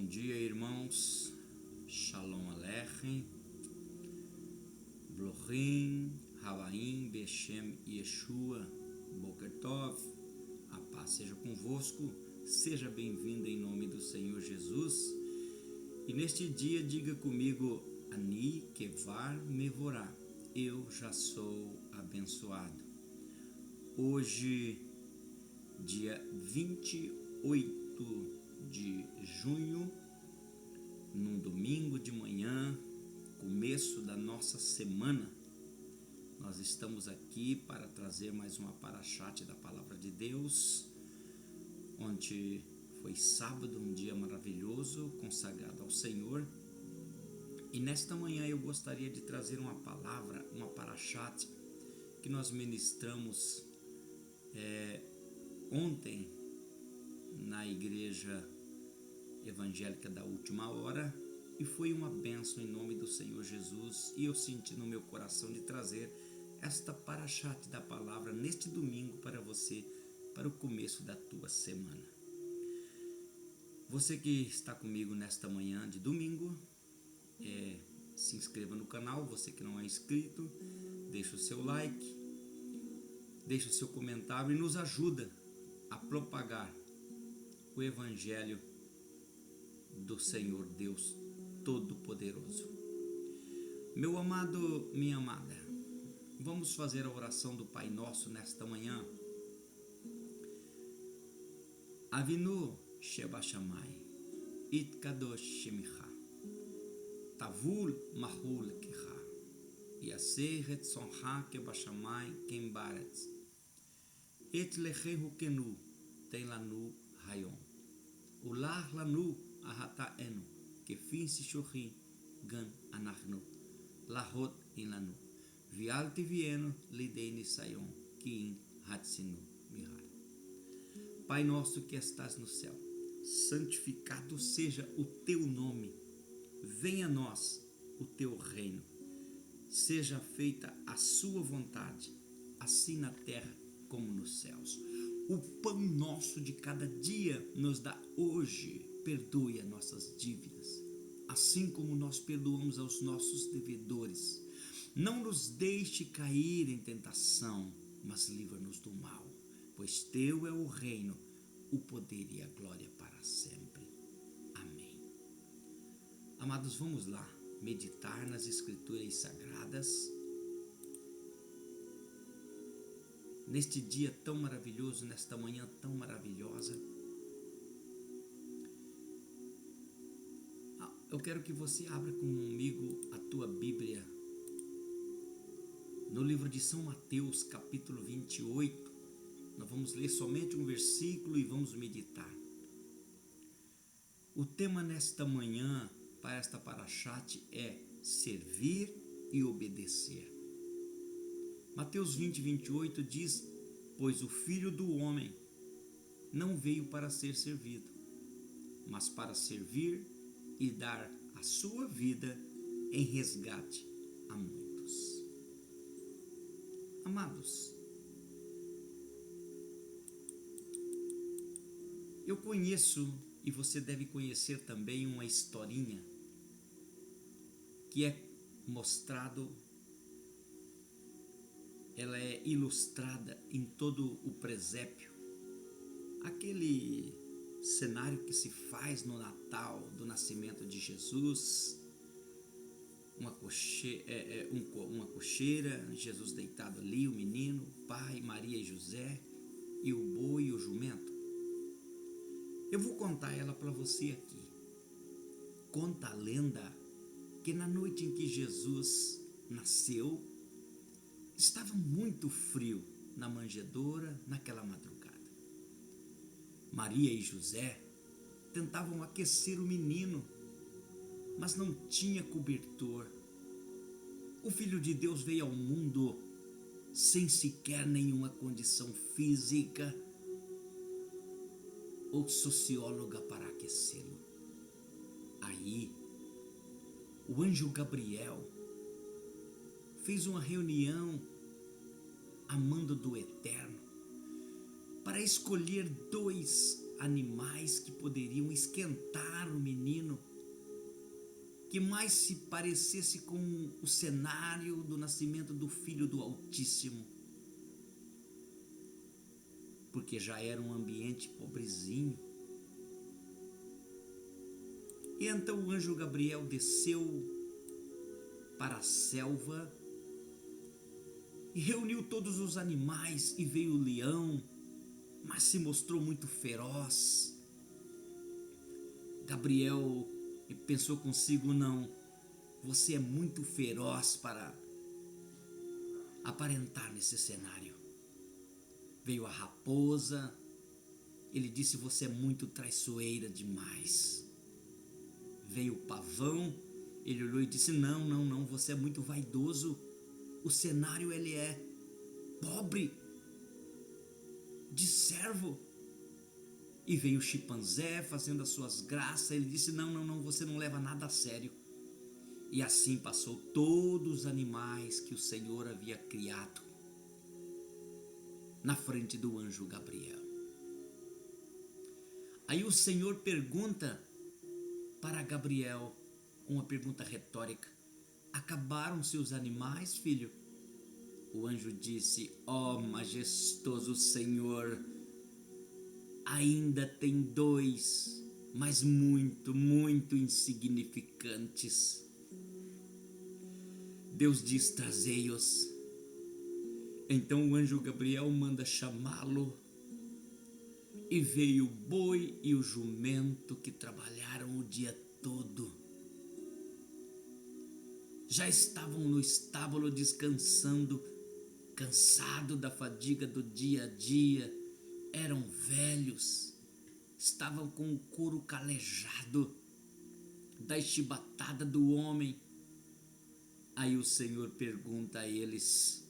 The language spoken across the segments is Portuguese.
Bom dia, irmãos. Shalom Aleichem, Brochim, Havaim, Beshem, Yeshua, Boker Tov. A paz seja convosco. Seja bem-vindo em nome do Senhor Jesus. E neste dia diga comigo: Ani Kevar Mevorá. Eu já sou abençoado. Hoje, dia 28 de junho, num domingo de manhã, começo da nossa semana, nós estamos aqui para trazer mais uma parashat da Palavra de Deus. Ontem foi sábado, um dia maravilhoso, consagrado ao Senhor. E nesta manhã eu gostaria de trazer uma palavra, uma parashat que nós ministramos ontem na igreja evangélica da Última Hora, e foi uma bênção em nome do Senhor Jesus, e eu senti no meu coração de trazer esta parashat da palavra neste domingo para você, para o começo da tua semana. Você que está comigo nesta manhã de domingo, se inscreva no canal. Você que não é inscrito, deixa o seu like, deixa o seu comentário e nos ajuda a propagar o Evangelho do Senhor Deus Todo-Poderoso. Meu amado, minha amada, vamos fazer a oração do Pai Nosso nesta manhã. Avinu Shebashamai, Itkadosh Shemicha, Tavul Mahul Kicha, Yaseh Retzoncha Kebashamai Kembaretz, Et Lechehu Kenu Ten Lanu Hayon, Ular Lanu Ahataenu, Kefin Sishochi Gan Anachnu, Lahot in Lanu, Vialti Vieno Lidei Nisayon, Kiin Hatsinu Mihar. Pai nosso que estás no céu, santificado seja o teu nome, venha a nós o teu reino, seja feita a sua vontade, assim na terra como nos céus. O pão nosso de cada dia nos dá hoje, perdoe as nossas dívidas, assim como nós perdoamos aos nossos devedores. Não nos deixe cair em tentação, mas livra-nos do mal, pois teu é o reino, o poder e a glória para sempre. Amém. Amados, vamos lá meditar nas Escrituras Sagradas. Neste dia tão maravilhoso, nesta manhã tão maravilhosa, eu quero que você abra comigo a tua Bíblia no livro de São Mateus, capítulo 28. Nós vamos ler somente um versículo e vamos meditar. O tema nesta manhã para esta parashat é servir e obedecer. Mateus 20, 28 diz: pois o Filho do Homem não veio para ser servido, mas para servir e dar a sua vida em resgate a muitos. Amados, eu conheço, e você deve conhecer também, uma historinha que é mostrado, ela é ilustrada em todo o presépio, aquele cenário que se faz no Natal do nascimento de Jesus, uma cocheira, Jesus deitado ali, o menino, o pai, Maria e José, e o boi e o jumento. Eu vou contar ela para você aqui. Conta a lenda que na noite em que Jesus nasceu, estava muito frio na manjedoura naquela madrugada. Maria e José tentavam aquecer o menino, mas não tinha cobertor. O Filho de Deus veio ao mundo sem sequer nenhuma condição física ou socióloga para aquecê-lo. Aí, o anjo Gabriel fez uma reunião a mando do Eterno para escolher 2 animais que poderiam esquentar o menino, que mais se parecesse com o cenário do nascimento do Filho do Altíssimo, porque já era um ambiente pobrezinho. E então o anjo Gabriel desceu para a selva e reuniu todos os animais, e veio o leão, mas se mostrou muito feroz. Gabriel pensou consigo: não, você é muito feroz para aparentar nesse cenário. Veio a raposa, ele disse: você é muito traiçoeira demais. Veio o pavão, ele olhou e disse: não, você é muito vaidoso. O cenário ele é pobre, de servo. E veio o chimpanzé fazendo as suas graças, ele disse: não, você não leva nada a sério. E assim passou todos os animais que o Senhor havia criado na frente do anjo Gabriel. Aí o Senhor pergunta para Gabriel uma pergunta retórica: acabaram seus animais, filho? O anjo disse: ó majestoso Senhor, ainda tem 2, mas muito insignificantes. Deus diz: trazei-os. Então o anjo Gabriel manda chamá-lo, e veio o boi e o jumento que trabalharam o dia todo. Já estavam no estábulo descansando, cansado da fadiga do dia a dia. Eram velhos, estavam com o couro calejado da chibatada do homem. Aí o Senhor pergunta a eles: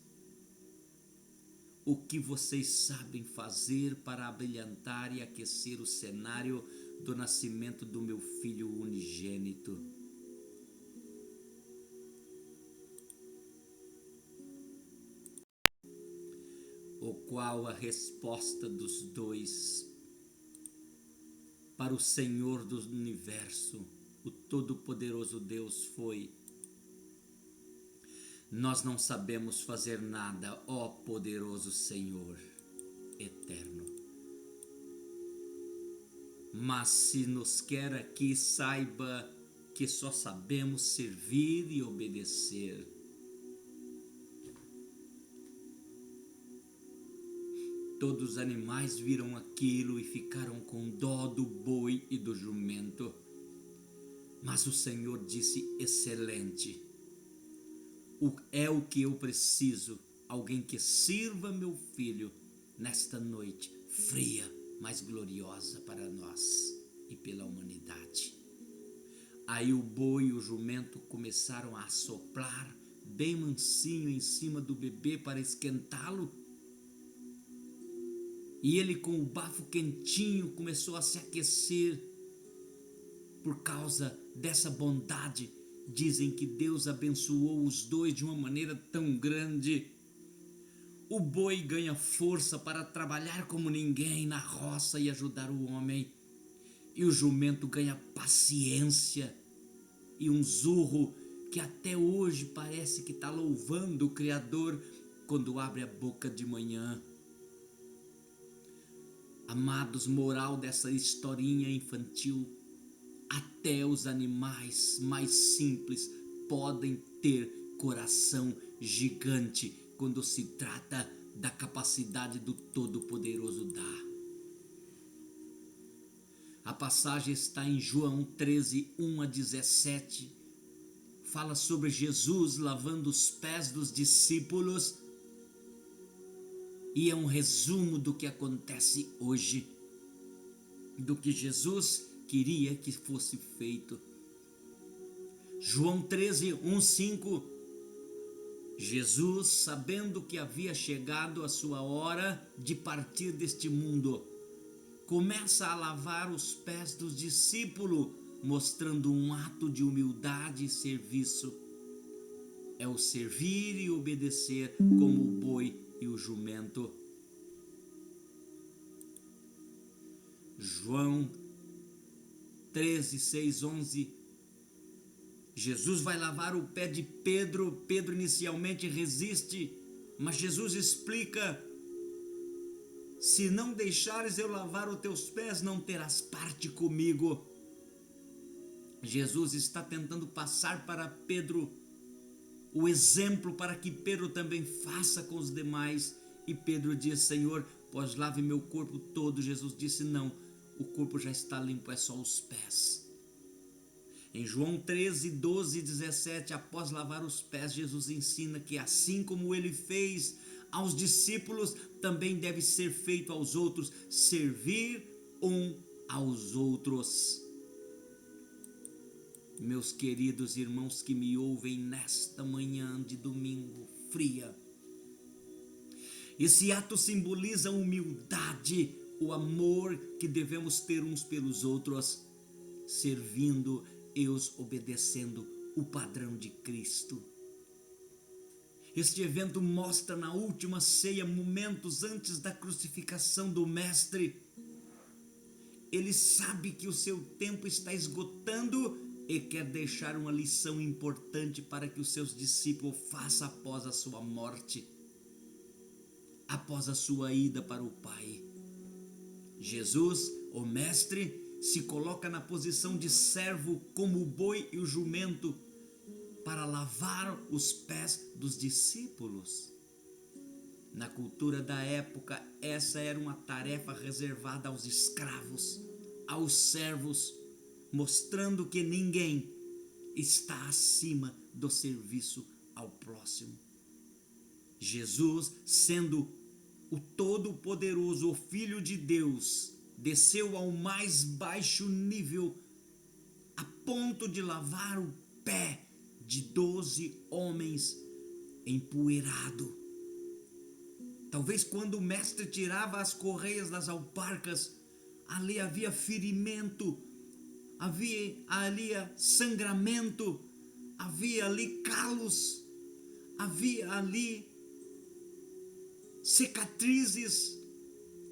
o que vocês sabem fazer para abrilhantar e aquecer o cenário do nascimento do meu filho unigênito? O qual a resposta dos dois para o Senhor do universo, o Todo-Poderoso Deus, foi: nós não sabemos fazer nada, ó poderoso Senhor eterno. Mas se nos quer aqui, saiba que só sabemos servir e obedecer. Todos os animais viram aquilo e ficaram com dó do boi e do jumento. Mas o Senhor disse: excelente, é o que eu preciso, alguém que sirva meu filho nesta noite fria, mas gloriosa para nós e pela humanidade. Aí o boi e o jumento começaram a soprar bem mansinho em cima do bebê para esquentá-lo. E ele, com o bafo quentinho, começou a se aquecer. Por causa dessa bondade, dizem que Deus abençoou os dois de uma maneira tão grande. O boi ganha força para trabalhar como ninguém na roça e ajudar o homem. E o jumento ganha paciência e um zurro que até hoje parece que está louvando o Criador quando abre a boca de manhã. Amados, moral dessa historinha infantil: até os animais mais simples podem ter coração gigante quando se trata da capacidade do Todo-Poderoso dar. A passagem está em João 13, 1 a 17. Fala sobre Jesus lavando os pés dos discípulos. E é um resumo do que acontece hoje, do que Jesus queria que fosse feito. João 13, 1, 5. Jesus, sabendo que havia chegado a sua hora de partir deste mundo, começa a lavar os pés dos discípulos, mostrando um ato de humildade e serviço. É o servir e obedecer como o boi e o jumento. João 13, 6, 11. Jesus vai lavar o pé de Pedro. Pedro inicialmente resiste, mas Jesus explica: se não deixares eu lavar os teus pés, não terás parte comigo. Jesus está tentando passar para Pedro o exemplo para que Pedro também faça com os demais. E Pedro diz: Senhor, pois lave meu corpo todo. Jesus disse: não, o corpo já está limpo, é só os pés. Em João 13, 12 e 17, após lavar os pés, Jesus ensina que assim como ele fez aos discípulos, também deve ser feito aos outros, servir um aos outros. Meus queridos irmãos que me ouvem nesta manhã de domingo fria, esse ato simboliza a humildade, o amor que devemos ter uns pelos outros, servindo e os obedecendo o padrão de Cristo. Este evento mostra na última ceia, momentos antes da crucificação do Mestre. Ele sabe que o seu tempo está esgotando e quer deixar uma lição importante para que os seus discípulos façam após a sua morte, após a sua ida para o Pai. Jesus, o Mestre, se coloca na posição de servo como o boi e o jumento para lavar os pés dos discípulos. Na cultura da época, essa era uma tarefa reservada aos escravos, aos servos, mostrando que ninguém está acima do serviço ao próximo. Jesus, sendo o Todo-Poderoso, o Filho de Deus, desceu ao mais baixo nível, a ponto de lavar o pé de 12 homens empoeirados. Talvez quando o Mestre tirava as correias das alparcas, ali havia ferimento, havia ali sangramento, havia ali calos, havia ali cicatrizes.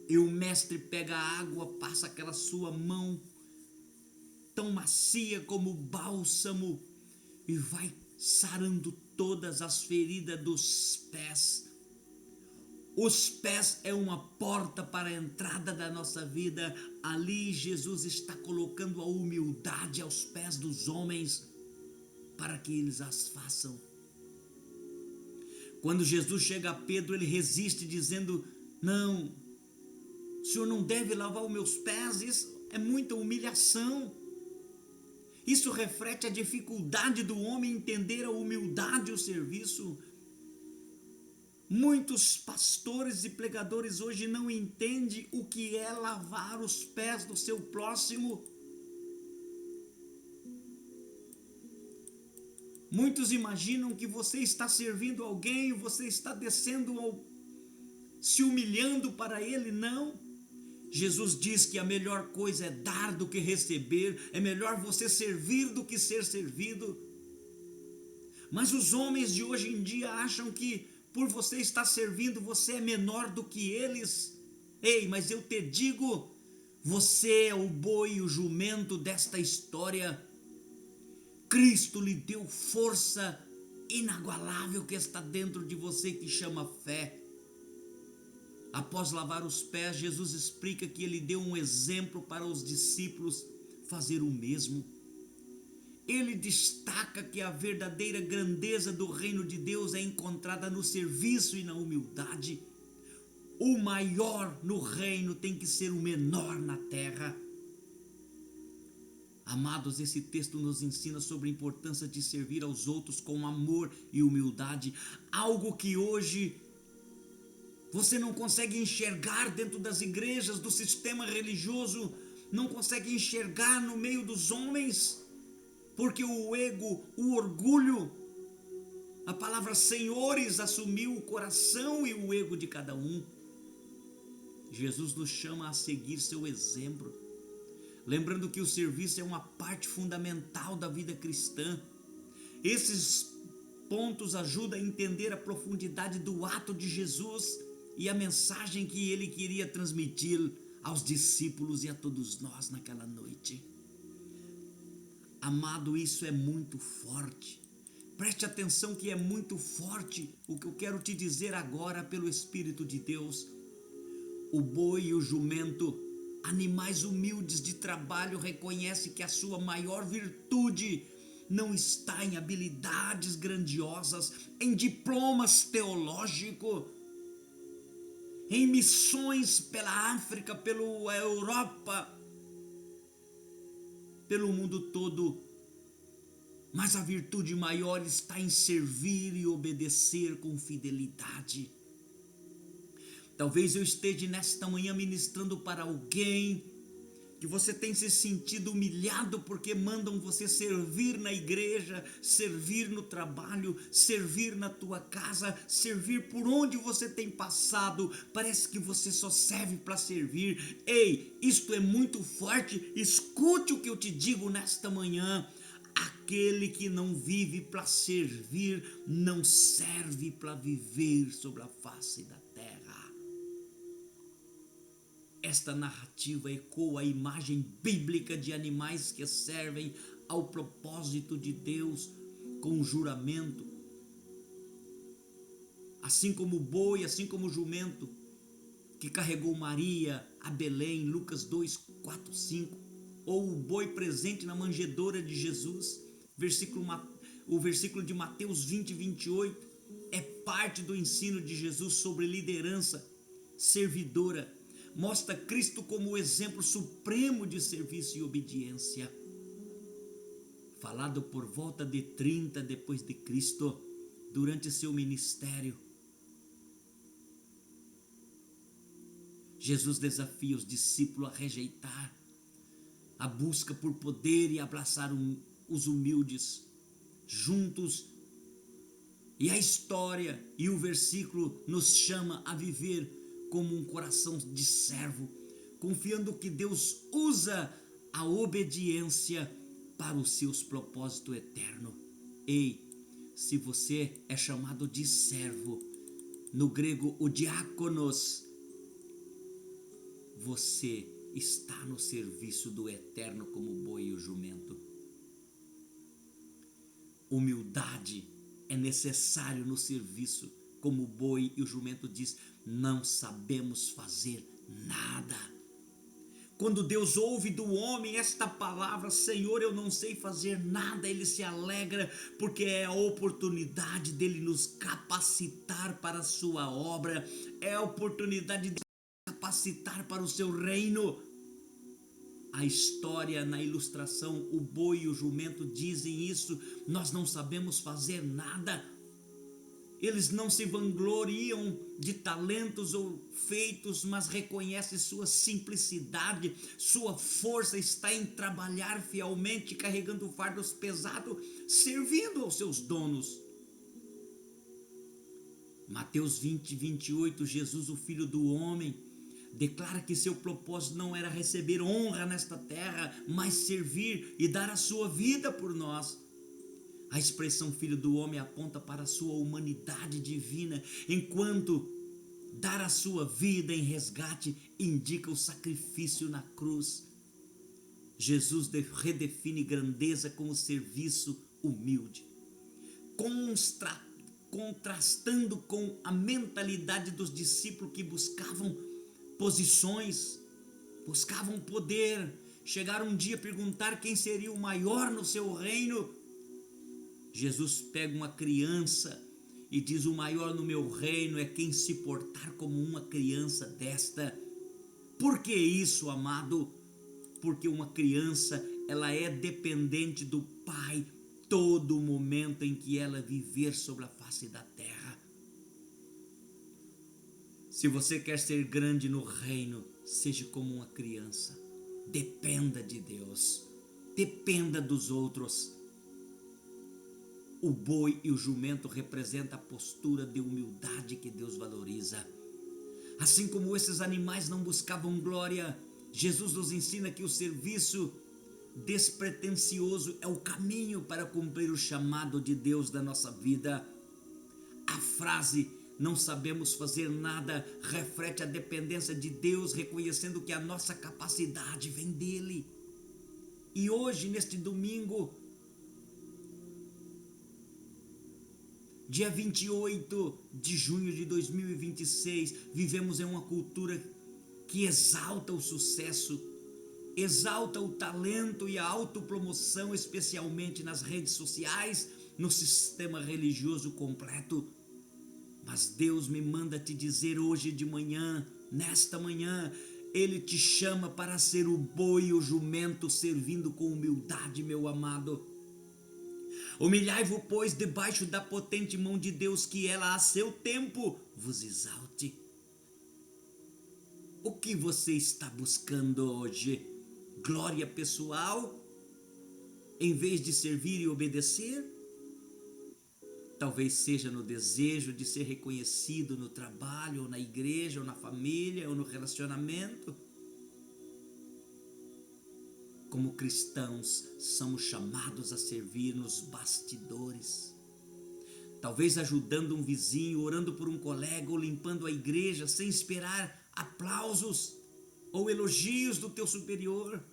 E o Mestre pega a água, passa aquela sua mão tão macia como bálsamo e vai sarando todas as feridas dos pés. Os pés é uma porta para a entrada da nossa vida. Ali Jesus está colocando a humildade aos pés dos homens para que eles as façam. Quando Jesus chega a Pedro, ele resiste dizendo: não, o Senhor não deve lavar os meus pés, isso é muita humilhação. Isso reflete a dificuldade do homem entender a humildade e o serviço. Muitos pastores e pregadores hoje não entendem o que é lavar os pés do seu próximo. Muitos imaginam que você está servindo alguém, você está se humilhando para ele. Não. Jesus diz que a melhor coisa é dar do que receber, é melhor você servir do que ser servido. Mas os homens de hoje em dia acham que por você estar servindo, você é menor do que eles. Ei, mas eu te digo, você é o boi e o jumento desta história. Cristo lhe deu força inagualável que está dentro de você, que chama fé. Após lavar os pés, Jesus explica que ele deu um exemplo para os discípulos fazer o mesmo. Ele destaca que a verdadeira grandeza do reino de Deus é encontrada no serviço e na humildade. O maior no reino tem que ser o menor na terra. Amados, esse texto nos ensina sobre a importância de servir aos outros com amor e humildade, algo que hoje você não consegue enxergar dentro das igrejas, do sistema religioso, não consegue enxergar no meio dos homens, porque o ego, o orgulho, a palavra senhores assumiu o coração e o ego de cada um. Jesus nos chama a seguir seu exemplo, lembrando que o serviço é uma parte fundamental da vida cristã. Esses pontos ajudam a entender a profundidade do ato de Jesus e a mensagem que ele queria transmitir aos discípulos e a todos nós naquela noite. Amado, isso é muito forte. Preste atenção que é muito forte o que eu quero te dizer agora pelo Espírito de Deus. O boi e o jumento, animais humildes de trabalho, reconhece que a sua maior virtude não está em habilidades grandiosas, em diplomas teológicos, em missões pela África, pela Europa, pelo mundo todo. Mas a virtude maior está em servir e obedecer com fidelidade. Talvez eu esteja nesta manhã ministrando para alguém que você tem se sentido humilhado porque mandam você servir na igreja, servir no trabalho, servir na tua casa, servir por onde você tem passado. Parece que você só serve para servir. Ei, isto é muito forte. Escute o que eu te digo nesta manhã. Aquele que não vive para servir, não serve para viver sobre a face da terra. Esta narrativa ecoa a imagem bíblica de animais que servem ao propósito de Deus com juramento. Assim como o boi, assim como o jumento que carregou Maria a Belém, Lucas 2, 4, 5. Ou o boi presente na manjedoura de Jesus, o versículo de Mateus 20, 28, é parte do ensino de Jesus sobre liderança servidora. Mostra Cristo como o exemplo supremo de serviço e obediência. Falado por volta de 30 depois de Cristo, durante seu ministério, Jesus desafia os discípulos a rejeitar a busca por poder e abraçar os humildes juntos. E a história e o versículo nos chama a viver como um coração de servo, confiando que Deus usa a obediência para os seus propósitos eternos. Ei, se você é chamado de servo, no grego o diáconos, você está no serviço do eterno como o boi e o jumento. Humildade é necessário no serviço, como o boi e o jumento diz, não sabemos fazer nada. Quando Deus ouve do homem esta palavra, Senhor, eu não sei fazer nada, ele se alegra, porque é a oportunidade dele nos capacitar para a sua obra, é a oportunidade de capacitar para o seu reino. A história, na ilustração, o boi e o jumento dizem isso, nós não sabemos fazer nada. Eles não se vangloriam de talentos ou feitos, mas reconhecem sua simplicidade, sua força está em trabalhar fielmente, carregando fardos pesados, servindo aos seus donos. Mateus 20, 28, Jesus, o Filho do Homem, declara que seu propósito não era receber honra nesta terra, mas servir e dar a sua vida por nós. A expressão Filho do Homem aponta para a sua humanidade divina, enquanto dar a sua vida em resgate indica o sacrifício na cruz. Jesus redefine grandeza como serviço humilde, contrastando com a mentalidade dos discípulos que buscavam posições, buscavam poder, chegaram um dia a perguntar quem seria o maior no seu reino. Jesus pega uma criança e diz, o maior no meu reino é quem se portar como uma criança desta. Por que isso, amado? Porque uma criança, ela é dependente do pai todo momento em que ela viver sobre a face da terra. Se você quer ser grande no reino, seja como uma criança. Dependa de Deus, dependa dos outros. O boi e o jumento representam a postura de humildade que Deus valoriza. Assim como esses animais não buscavam glória, Jesus nos ensina que o serviço despretensioso é o caminho para cumprir o chamado de Deus da nossa vida. A frase não sabemos fazer nada, reflete a dependência de Deus, reconhecendo que a nossa capacidade vem dele. E hoje, neste domingo, dia 28 de junho de 2026, vivemos em uma cultura que exalta o sucesso, exalta o talento e a autopromoção, especialmente nas redes sociais, no sistema religioso completo. Mas Deus me manda te dizer hoje de manhã, nesta manhã, Ele te chama para ser o boi e o jumento, servindo com humildade, meu amado. Humilhai-vos, pois, debaixo da potente mão de Deus, que ela a seu tempo vos exalte. O que você está buscando hoje? Glória pessoal, em vez de servir e obedecer? Talvez seja no desejo de ser reconhecido no trabalho, ou na igreja, ou na família, ou no relacionamento. Como cristãos, somos chamados a servir nos bastidores. Talvez ajudando um vizinho, orando por um colega, ou limpando a igreja, sem esperar aplausos ou elogios do teu superior.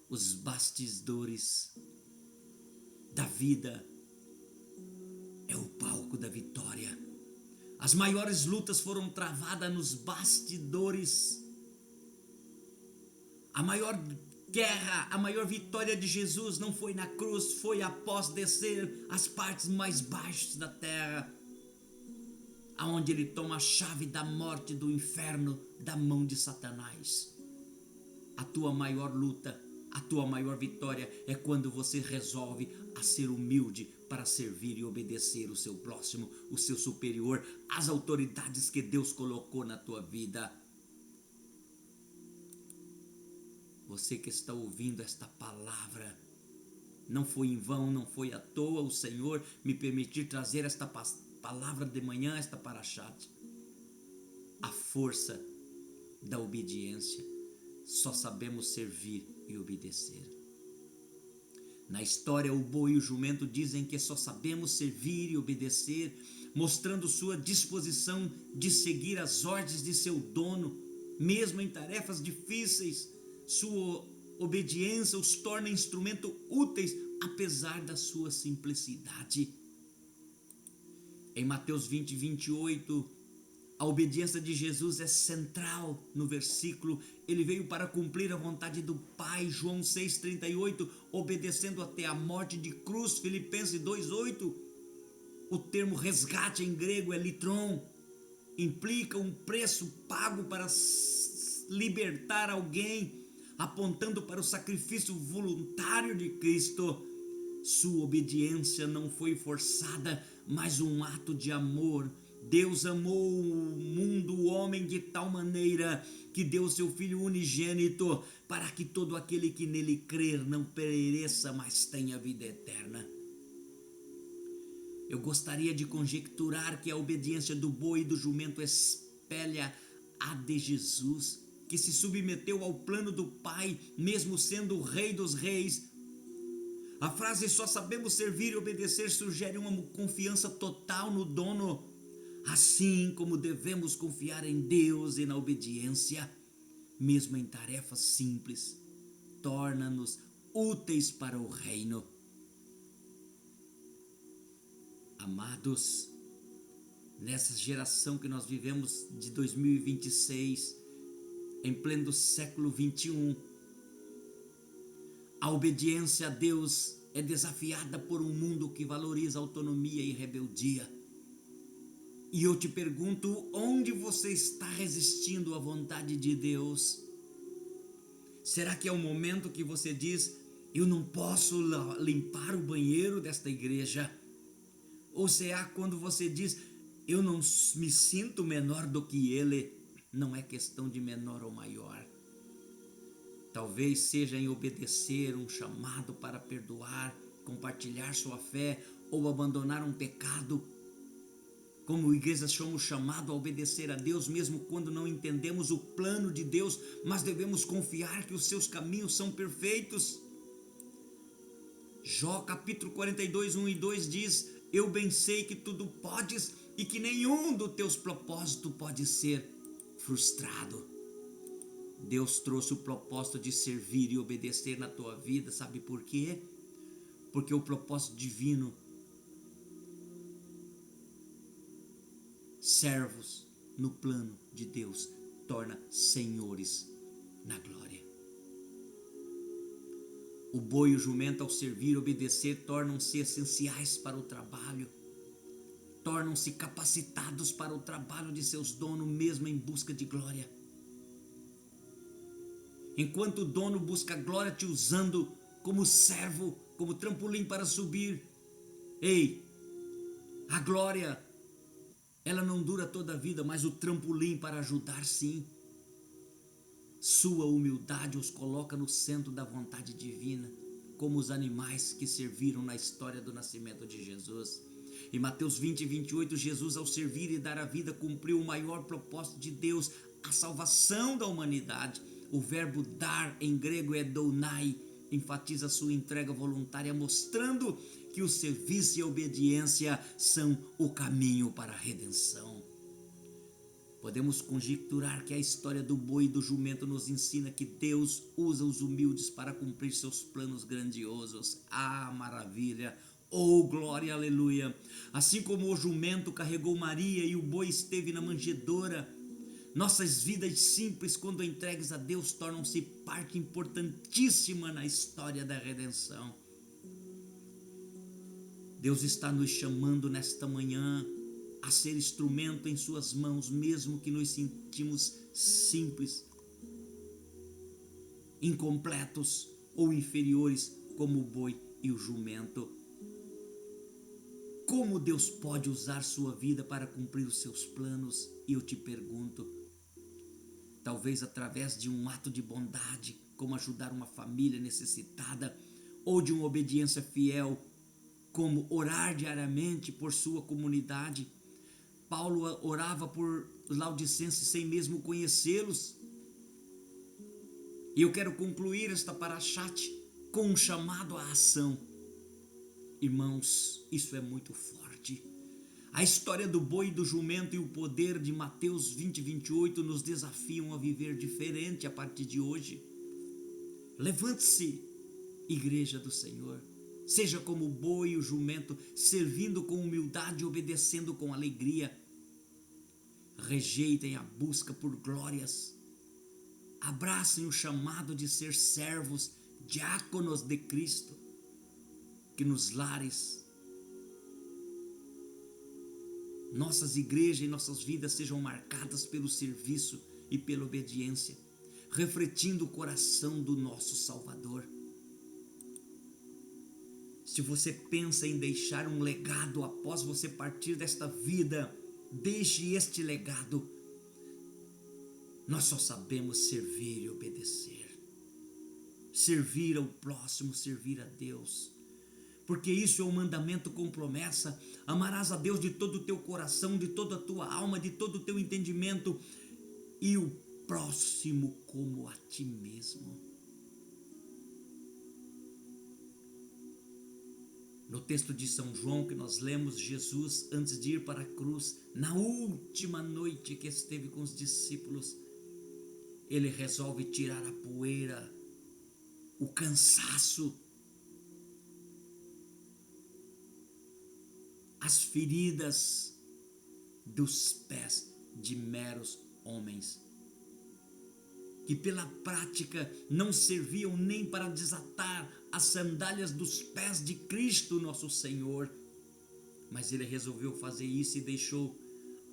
Os bastidores da vida é o palco da vitória. As maiores lutas foram travadas nos bastidores. A maior guerra, a maior vitória de Jesus não foi na cruz, foi após descer as partes mais baixas da terra, aonde ele toma a chave da morte, do inferno, da mão de Satanás. A tua maior luta, a tua maior vitória é quando você resolve a ser humilde para servir e obedecer o seu próximo, o seu superior, as autoridades que Deus colocou na tua vida. Você que está ouvindo esta palavra, não foi em vão, não foi à toa o Senhor me permitir trazer esta palavra de manhã, esta parashat. A força da obediência. Só sabemos servir e obedecer. Na história, o boi e o jumento dizem que só sabemos servir e obedecer, mostrando sua disposição de seguir as ordens de seu dono, mesmo em tarefas difíceis. Sua obediência os torna instrumentos úteis, apesar da sua simplicidade. Em Mateus 20, 28, a obediência de Jesus é central no versículo. Ele veio para cumprir a vontade do Pai. João 6,38, obedecendo até a morte de cruz. Filipenses 2,8. O termo resgate em grego é litron. Implica um preço pago para libertar alguém, apontando para o sacrifício voluntário de Cristo. Sua obediência não foi forçada, mas um ato de amor. Deus amou o mundo, o homem, de tal maneira que deu seu Filho unigênito, para que todo aquele que nele crer não pereça, mas tenha vida eterna. Eu gostaria de conjecturar que a obediência do boi e do jumento espelha a de Jesus, que se submeteu ao plano do Pai, mesmo sendo o Rei dos Reis. A frase "só sabemos servir e obedecer" sugere uma confiança total no dono, assim como devemos confiar em Deus e na obediência, mesmo em tarefas simples, torna-nos úteis para o reino. Amados, nessa geração que nós vivemos de 2026, em pleno século 21, a obediência a Deus é desafiada por um mundo que valoriza autonomia e rebeldia. E eu te pergunto, onde você está resistindo à vontade de Deus? Será que é o momento que você diz: eu não posso limpar o banheiro desta igreja? Ou será quando você diz: eu não me sinto menor do que ele? Não é questão de menor ou maior. Talvez seja em obedecer um chamado para perdoar, compartilhar sua fé ou abandonar um pecado. Como igreja somos chamados a obedecer a Deus mesmo quando não entendemos o plano de Deus, mas devemos confiar que os seus caminhos são perfeitos. Jó capítulo 42, 1 e 2 diz: Eu bem sei que tudo podes e que nenhum dos teus propósitos pode ser frustrado. Deus trouxe o propósito de servir e obedecer na tua vida, sabe por quê? Porque o propósito divino, servos no plano de Deus, torna senhores na glória. O boi e o jumento, ao servir e obedecer, tornam-se essenciais para o trabalho, tornam-se capacitados para o trabalho de seus donos, mesmo em busca de glória. Enquanto o dono busca glória te usando como servo, como trampolim para subir, ei, a glória, ela não dura toda a vida, mas o trampolim para ajudar, sim. Sua humildade os coloca no centro da vontade divina, como os animais que serviram na história do nascimento de Jesus. Em Mateus 20 e 28, Jesus, ao servir e dar a vida, cumpriu o maior propósito de Deus, a salvação da humanidade. O verbo dar em grego é dounai, enfatiza sua entrega voluntária, mostrando que o serviço e a obediência são o caminho para a redenção. Podemos conjecturar que a história do boi e do jumento nos ensina que Deus usa os humildes para cumprir seus planos grandiosos. Ah, maravilha! Oh, glória, aleluia! Assim como o jumento carregou Maria e o boi esteve na manjedoura, nossas vidas simples, quando entregues a Deus, tornam-se parte importantíssima na história da redenção. Deus está nos chamando nesta manhã a ser instrumento em suas mãos, mesmo que nos sentimos simples, incompletos ou inferiores, como o boi e o jumento. Como Deus pode usar sua vida para cumprir os seus planos? E eu te pergunto, talvez através de um ato de bondade, como ajudar uma família necessitada, ou de uma obediência fiel, como orar diariamente por sua comunidade. Paulo orava por Laodicenses sem mesmo conhecê-los. E eu quero concluir esta parashat com um chamado à ação. Irmãos, isso é muito forte. A história do boi e do jumento e o poder de Mateus 20 e 28 nos desafiam a viver diferente a partir de hoje. Levante-se, igreja do Senhor. Seja como o boi e o jumento, servindo com humildade e obedecendo com alegria. Rejeitem a busca por glórias. Abracem o chamado de ser servos, diáconos de Cristo. Que nos lares, nossas igrejas e nossas vidas sejam marcadas pelo serviço e pela obediência, refletindo o coração do nosso Salvador. Se você pensa em deixar um legado após você partir desta vida, deixe este legado. Nós só sabemos servir e obedecer. Servir ao próximo, servir a Deus. Porque isso é um mandamento com promessa. Amarás a Deus de todo o teu coração, de toda a tua alma, de todo o teu entendimento, e o próximo como a ti mesmo. No texto de São João que nós lemos, Jesus, antes de ir para a cruz, na última noite que esteve com os discípulos, ele resolve tirar a poeira, o cansaço, as feridas dos pés de meros homens, que pela prática não serviam nem para desatar as sandálias dos pés de Cristo nosso Senhor, mas ele resolveu fazer isso e deixou: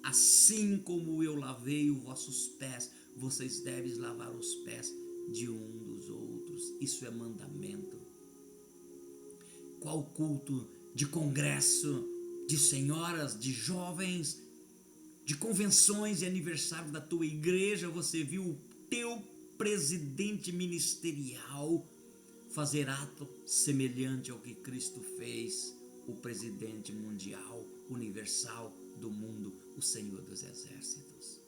assim como eu lavei os vossos pés, vocês devem lavar os pés de um dos outros. Isso é mandamento. Qual culto de congresso, de senhoras, de jovens, de convenções e aniversário da tua igreja, você viu o teu presidente ministerial fazer ato semelhante ao que Cristo fez, o presidente mundial, universal do mundo, o Senhor dos Exércitos?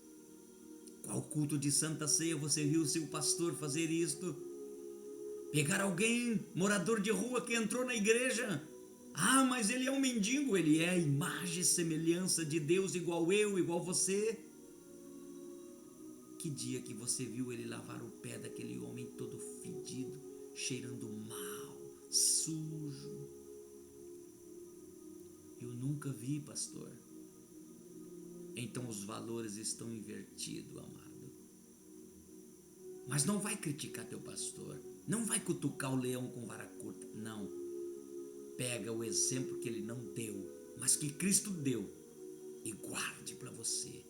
Qual culto de Santa Ceia você viu o seu pastor fazer isto? Pegar alguém, morador de rua que entrou na igreja, Ah, mas ele é um mendigo. Ele é a imagem e semelhança de Deus, igual eu, igual você. Que dia que você viu ele lavar o pé daquele homem todo fedido, cheirando mal, sujo? Eu nunca vi, pastor. Então os valores estão invertidos, amado. Mas não vai criticar teu pastor, não vai cutucar o leão com vara curta, não. Pega o exemplo que ele não deu, mas que Cristo deu, e guarde para você.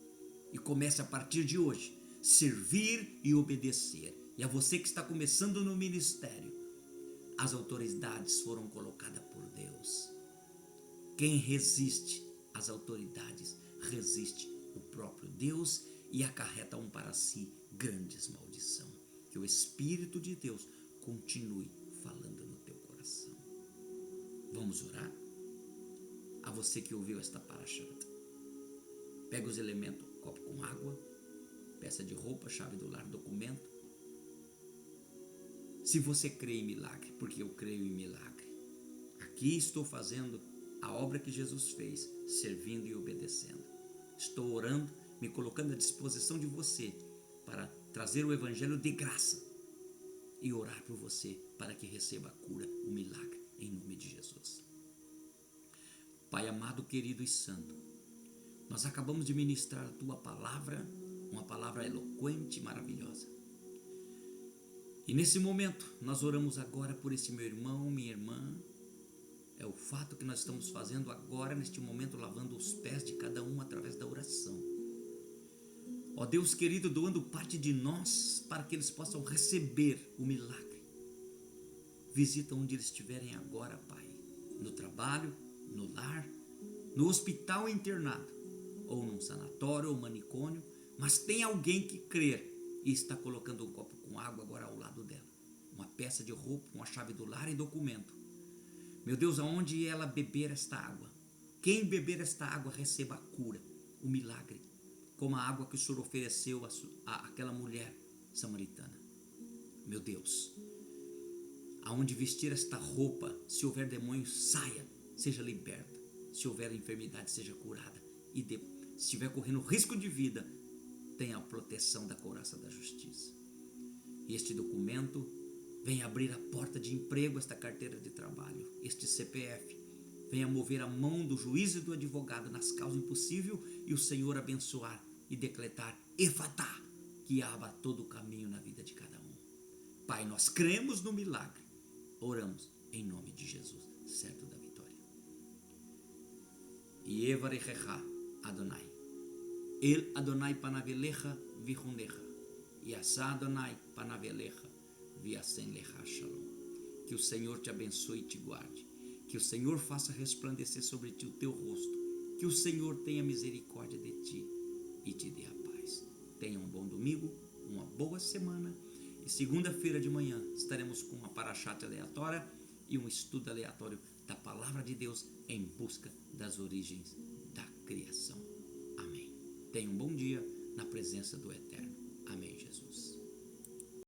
E comece a partir de hoje, servir e obedecer. E a você que está começando no ministério, as autoridades foram colocadas por Deus. Quem resiste às autoridades, resiste o próprio Deus e acarreta para si grandes maldição. Que o Espírito de Deus continue falando no teu coração. Vamos orar? A você que ouviu esta parashata, pega os elementos, copo com água, peça de roupa, chave do lar, documento. Se você crê em milagre, porque eu creio em milagre, aqui estou fazendo a obra que Jesus fez, servindo e obedecendo. Estou orando, me colocando à disposição de você para trazer o evangelho de graça e orar por você para que receba a cura, o milagre, em nome de Jesus. Pai amado, querido e santo, nós acabamos de ministrar a tua palavra, uma palavra eloquente e maravilhosa. E nesse momento, nós oramos agora por esse meu irmão, minha irmã. É o fato que nós estamos fazendo agora, neste momento, lavando os pés de cada um através da oração. Ó Deus querido, doando parte de nós para que eles possam receber o milagre. Visita onde eles estiverem agora, Pai. No trabalho, no lar, no hospital internado, ou num sanatório ou manicômio, mas tem alguém que crer e está colocando um copo com água agora ao lado dela. Uma peça de roupa, uma chave do lar e documento. Meu Deus, aonde ela beber esta água, quem beber esta água receba a cura, o milagre, como a água que o Senhor ofereceu àquela mulher samaritana. Meu Deus, aonde vestir esta roupa, se houver demônio, saia, seja liberta. Se houver enfermidade, seja curada. E se estiver correndo risco de vida, tenha a proteção da couraça da justiça. E este documento venha abrir a porta de emprego, esta carteira de trabalho, este CPF. Venha mover a mão do juiz e do advogado nas causas impossíveis e o Senhor abençoar e decretar Efatá, que abra todo o caminho na vida de cada um. Pai, nós cremos no milagre. Oramos em nome de Jesus, certo da vitória. Yevarechecha Adonai. El Adonai panavelecha vichunecha. Yasa Adonai panavelecha viasen lecha shalom. Que o Senhor te abençoe e te guarde. Que o Senhor faça resplandecer sobre ti o teu rosto. Que o Senhor tenha misericórdia de ti e te dê a paz. Tenha um bom domingo, uma boa semana. E segunda-feira de manhã estaremos com uma parashata aleatória e um estudo aleatório da palavra de Deus em busca das origens da criação. Amém. Tenha um bom dia na presença do Eterno. Amém, Jesus.